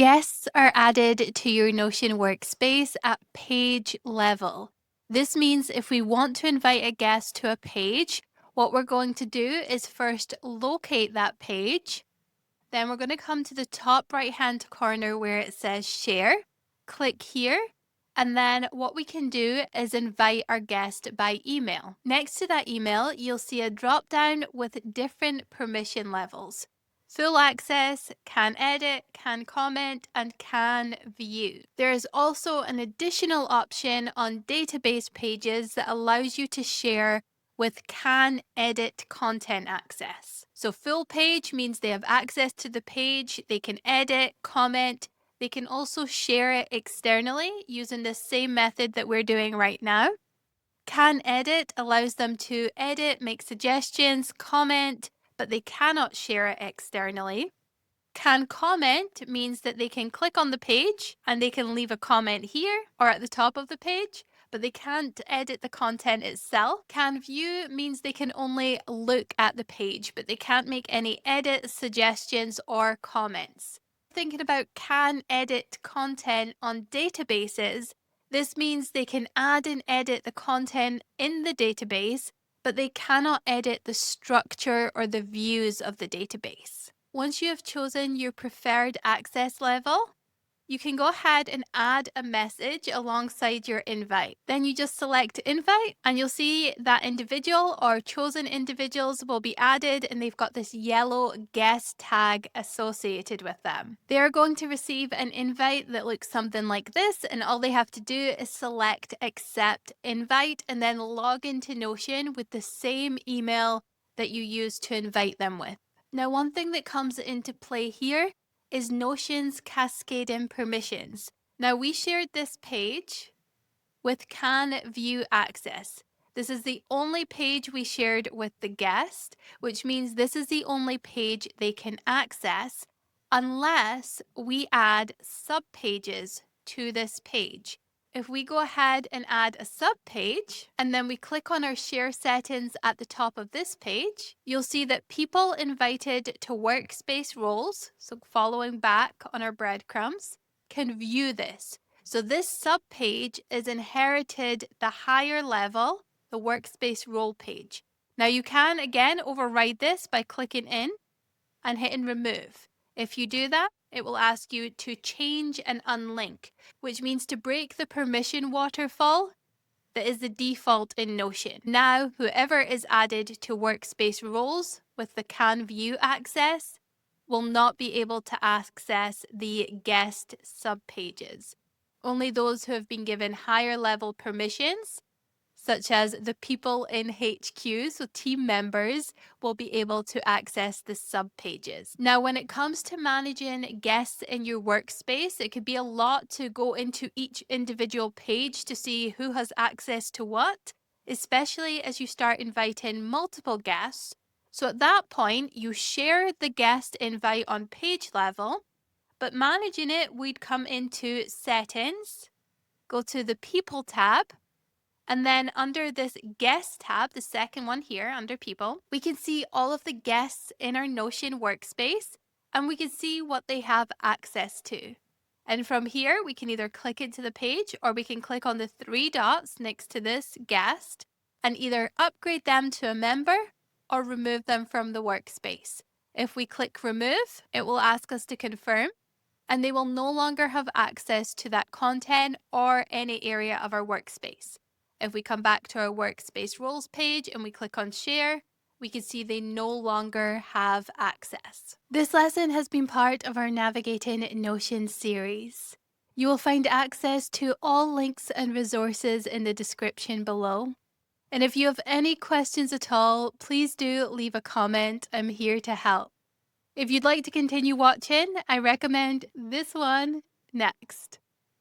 Guests are added to your Notion workspace at page level. This means if we want to invite a guest to a page, what we're going to do is first locate that page. Then we're going to come to the top right-hand corner where it says share. Click here. And then what we can do is invite our guest by email. Next to that email, you'll see a drop-down with different permission levels. Full access, can edit, can comment, and can view. There is also an additional option on database pages that allows you to share with can edit content access. So full page means they have access to the page, they can edit, comment, they can also share it externally using the same method that we're doing right now. Can edit allows them to edit, make suggestions, comment, but they cannot share it externally. Can comment means that they can click on the page and they can leave a comment here or at the top of the page, but they can't edit the content itself. Can view means they can only look at the page, but they can't make any edits, suggestions, or comments. Thinking about can edit content on databases, this means they can add and edit the content in the database, but they cannot edit the structure or the views of the database. Once you have chosen your preferred access level, you can go ahead and add a message alongside your invite. Then you just select invite and you'll see that individual or chosen individuals will be added and they've got this yellow guest tag associated with them. They are going to receive an invite that looks something like this, and all they have to do is select accept invite and then log into Notion with the same email that you used to invite them with. Now, one thing that comes into play here is Notion's cascading permissions. Now, we shared this page with can view access. This is the only page we shared with the guest, which means this is the only page they can access unless we add subpages to this page. If we go ahead and add a subpage and then we click on our share settings at the top of this page, you'll see that people invited to workspace roles, so following back on our breadcrumbs, can view this. So this subpage is inherited the higher level, the workspace role page. Now you can again override this by clicking in and hitting remove. If you do that, it will ask you to change and unlink, which means to break the permission waterfall that is the default in Notion. Now, whoever is added to workspace roles with the can view access will not be able to access the guest subpages. Only those who have been given higher level permissions, such as the people in HQ, so team members, will be able to access the subpages. Now, when it comes to managing guests in your workspace, it could be a lot to go into each individual page to see who has access to what, especially as you start inviting multiple guests. So at that point, you share the guest invite on page level, but managing it, we'd come into settings, go to the people tab, and then under this guest tab, the second one here under people, we can see all of the guests in our Notion workspace and we can see what they have access to. And from here, we can either click into the page or we can click on the three dots next to this guest and either upgrade them to a member or remove them from the workspace. If we click remove, it will ask us to confirm and they will no longer have access to that content or any area of our workspace. If we come back to our workspace roles page and we click on share, we can see they no longer have access. This lesson has been part of our Navigating Notion series. You will find access to all links and resources in the description below. And if you have any questions at all, please do leave a comment. I'm here to help. If you'd like to continue watching, I recommend this one next.